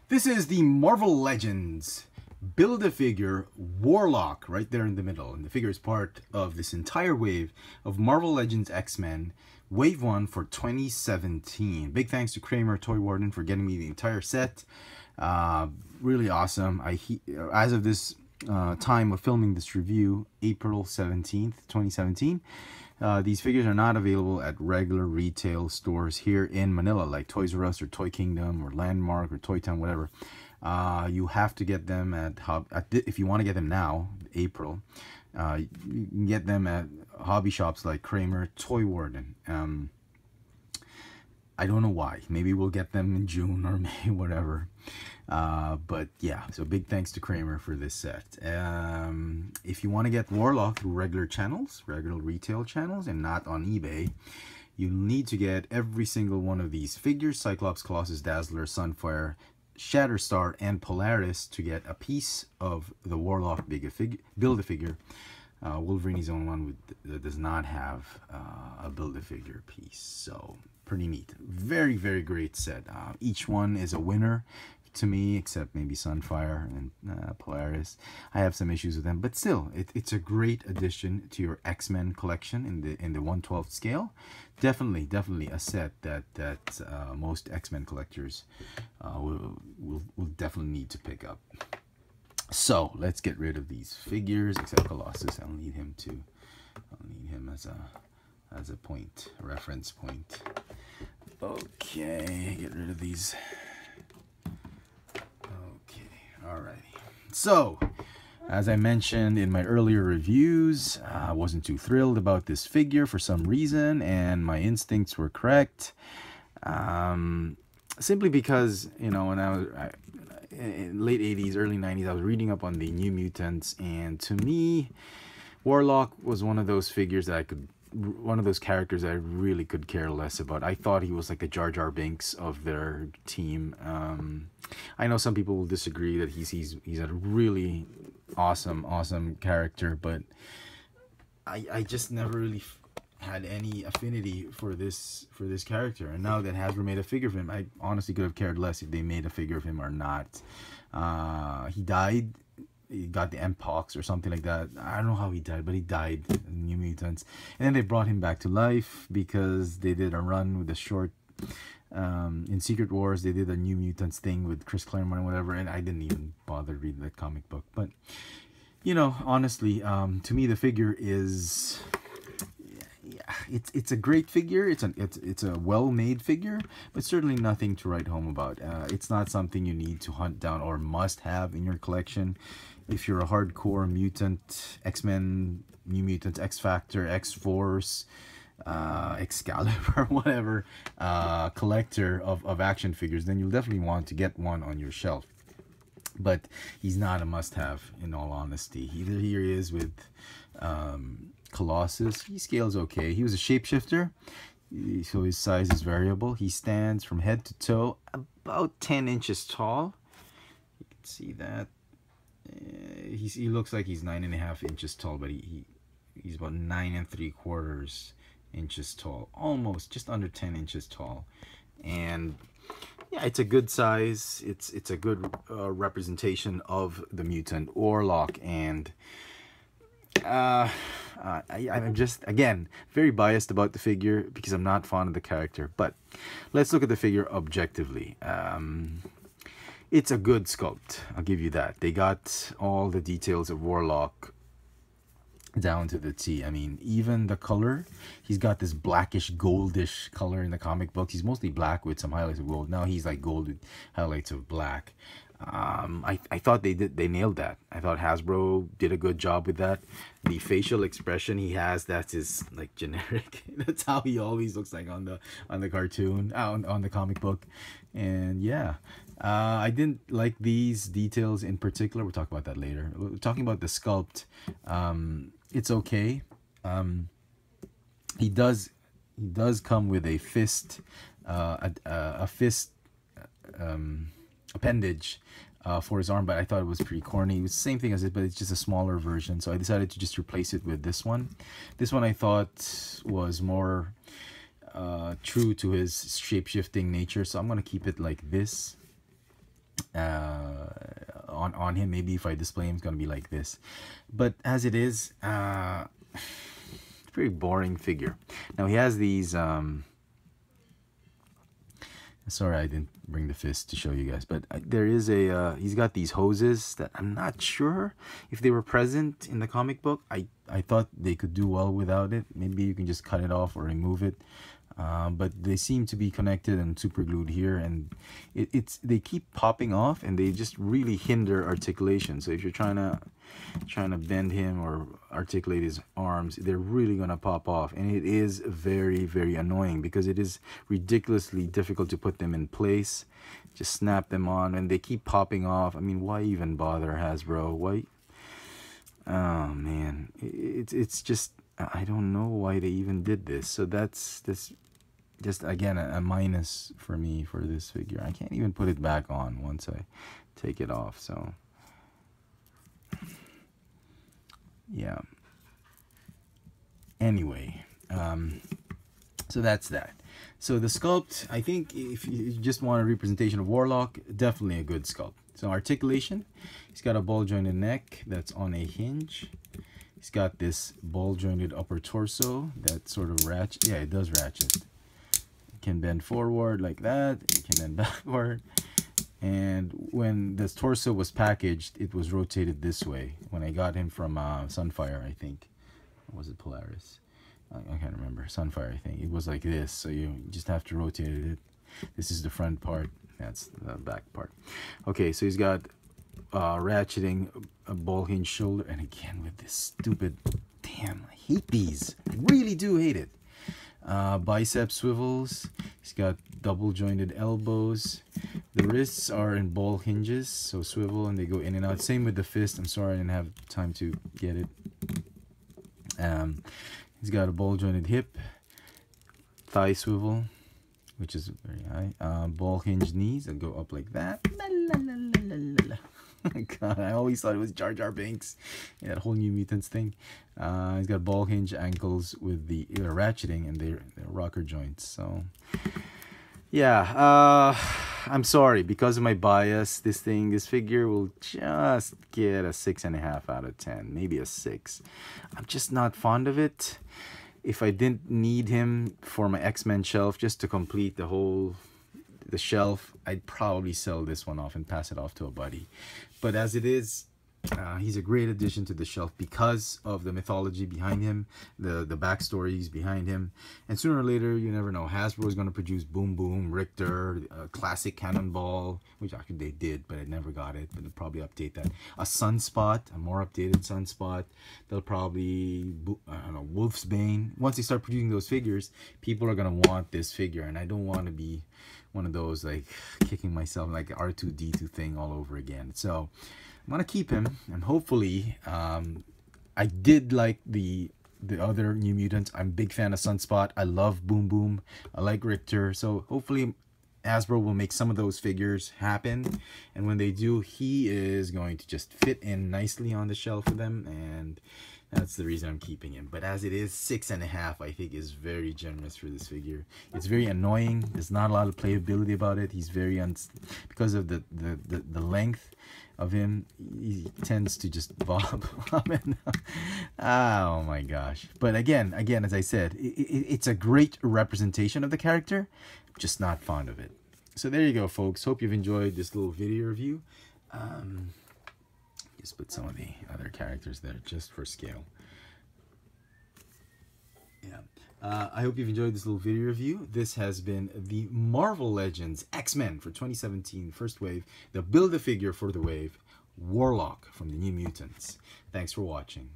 This is the Marvel Legends Build-A-Figure Warlock right there in the middle. And the figure is part of this entire wave of Marvel Legends X-Men Wave 1 for 2017. Big thanks to Kramer Toy Warden for getting me the entire set. Really awesome. As of this time of filming this review, April 17th, 2017, these figures are not available at regular retail stores here in Manila, like Toys R Us or Toy Kingdom or Landmark or Toy Town, whatever. You have to get them if you want to get them now, April, you can get them at hobby shops like Kramer Toy Warden. I don't know why. Maybe we'll get them in June or May, whatever. But yeah, so big thanks to Kramer for this set. If you want to get Warlock through regular channels, regular retail channels, and not on eBay, you need to get every single one of these figures: Cyclops, Colossus, Dazzler, Sunfire, Shatterstar, and Polaris to get a piece of the Warlock Build-A-Figure. Wolverine is the only one that does not have a Build-A-Figure piece, so pretty neat. Very, very great set. Each one is a winner to me, except maybe Sunfire and Polaris. I have some issues with them, but still, it's a great addition to your X-Men collection in the 1/12 scale. Definitely a set that most X-Men collectors will definitely need to pick up. So let's get rid of these figures, except Colossus. I'll need him as a reference point. Okay, get rid of these. Alrighty, so as I mentioned in my earlier reviews, I wasn't too thrilled about this figure for some reason, and my instincts were correct. Simply because, you know, when I was in late 80s, early 90s, I was reading up on the New Mutants, and to me, Warlock was one of those figures that one of those characters that I really could care less about. I thought he was like the Jar Jar Binks of their team. I know some people will disagree that he's a really awesome character, but I just never really had any affinity for this character. And now that Hasbro made a figure of him, I honestly could have cared less if they made a figure of him or not. He died. He got the Mpox or something like that. I don't know how he died, but he died in New Mutants. And then they brought him back to life because they did a run with a short in Secret Wars. They did a New Mutants thing with Chris Claremont and whatever, and I didn't even bother reading that comic book. But you know, honestly, to me the figure is, it's a great figure. It's a well-made figure, but certainly nothing to write home about. It's not something you need to hunt down or must have in your collection. If you're a hardcore mutant, X-Men, New Mutants, X-Factor, X-Force, Excalibur, whatever, collector of action figures, then you'll definitely want to get one on your shelf. But he's not a must-have, in all honesty. Here he is with Colossus. He scales okay. He was a shapeshifter, so his size is variable. He stands from head to toe about 10 inches tall. You can see that. He looks like he's 9.5 inches tall, but he's about 9 3/4 inches tall, almost just under 10 inches tall. And yeah, it's a good size. It's a good representation of the mutant Warlock. And I'm just, again, very biased about the figure because I'm not fond of the character. But let's look at the figure objectively. It's a good sculpt, I'll give you that. They got all the details of Warlock down to the T. I mean, even the color, he's got this blackish goldish color in the comic books. He's mostly black with some highlights of gold. Now he's like gold with highlights of black. I thought they nailed that. I thought Hasbro did a good job with that. The facial expression he has, that's his like generic. That's how he always looks like on the cartoon, on the comic book. And yeah, I didn't like these details in particular. We'll talk about that later. We're talking about the sculpt. It's okay. He does come with a fist, appendage for his arm, but I thought it was pretty corny. It was the same thing as it, but it's just a smaller version, so I decided to just replace it with this one. This one I thought was more true to his shape-shifting nature, so I'm going to keep it like this. on him. Maybe if I display him, it's gonna be like this, but as it is, pretty boring figure. Now he has these sorry I didn't bring the fist to show you guys, but there is a he's got these hoses that I'm not sure if they were present in the comic book. I thought they could do well without it. Maybe you can just cut it off or remove it, but they seem to be connected and super glued here, and they keep popping off, and they just really hinder articulation. So if you're trying to bend him or articulate his arms, they're really gonna pop off, and it is very, very annoying because it is ridiculously difficult to put them in place. Just snap them on, and they keep popping off. I mean, why even bother, Hasbro? Why? Oh man, it's just, I don't know why they even did this. So that's just again a minus for me for this figure. I can't even put it back on once I take it off. So yeah, anyway, so that's that. So the sculpt, I think if you just want a representation of Warlock, definitely a good sculpt. So articulation, he's got a ball jointed neck that's on a hinge. He's got this ball jointed upper torso that sort of ratchet. Yeah, it does ratchet. It can bend forward like that. It can bend backward. And when this torso was packaged, it was rotated this way. When I got him from Sunfire, I think. Or was it Polaris? I can't remember. Sunfire, I think. It was like this, so you just have to rotate it. This is the front part. That's the back part. Okay, so he's got ratcheting a ball hinge shoulder. And again, with this stupid... Damn, I hate these. I really do hate it. Bicep swivels. He's got double jointed elbows. The wrists are in ball hinges, so swivel and they go in and out. Same with the fist. I'm sorry I didn't have time to get it. He's got a ball jointed hip, thigh swivel, which is very high. Ball hinge knees that go up like that. God, I always thought it was Jar Jar Binks. Yeah, that whole New Mutants thing. He's got ball hinge ankles with the ratcheting and they're rocker joints. So yeah, I'm sorry, because of my bias, this figure will just get a 6.5 out of 10, maybe a 6. I'm just not fond of it. If I didn't need him for my X-Men shelf just to complete the shelf, I'd probably sell this one off and pass it off to a buddy. But as it is, he's a great addition to the shelf because of the mythology behind him, the backstories behind him. And sooner or later, you never know, Hasbro is going to produce Boom Boom, Richter, classic Cannonball, which actually they did, but I never got it. But they'll probably update that. A Sunspot, a more updated Sunspot. They'll probably, I don't know, Wolf's Bane. Once they start producing those figures, people are going to want this figure. And I don't want to be one of those, like, kicking myself like R2-D2 thing all over again. So I'm gonna keep him, and hopefully I did like the other New Mutants. I'm a big fan of Sunspot. I love Boom Boom. I like Richter. So hopefully Hasbro will make some of those figures happen, and when they do, he is going to just fit in nicely on the shelf for them, and that's the reason I'm keeping him. But as it is, 6.5 I think is very generous for this figure. It's very annoying. There's not a lot of playability about it. He's very because of the length of him, he tends to just bob up and oh my gosh. But again, as I said, it's a great representation of the character. I'm just not fond of it. So there you go, folks. Hope you've enjoyed this little video review. Just put some of the other characters there just for scale. Yeah. I hope you've enjoyed this little video review. This has been the Marvel Legends X-Men for 2017 First Wave, the Build-A-Figure for the Wave, Warlock from the New Mutants. Thanks for watching.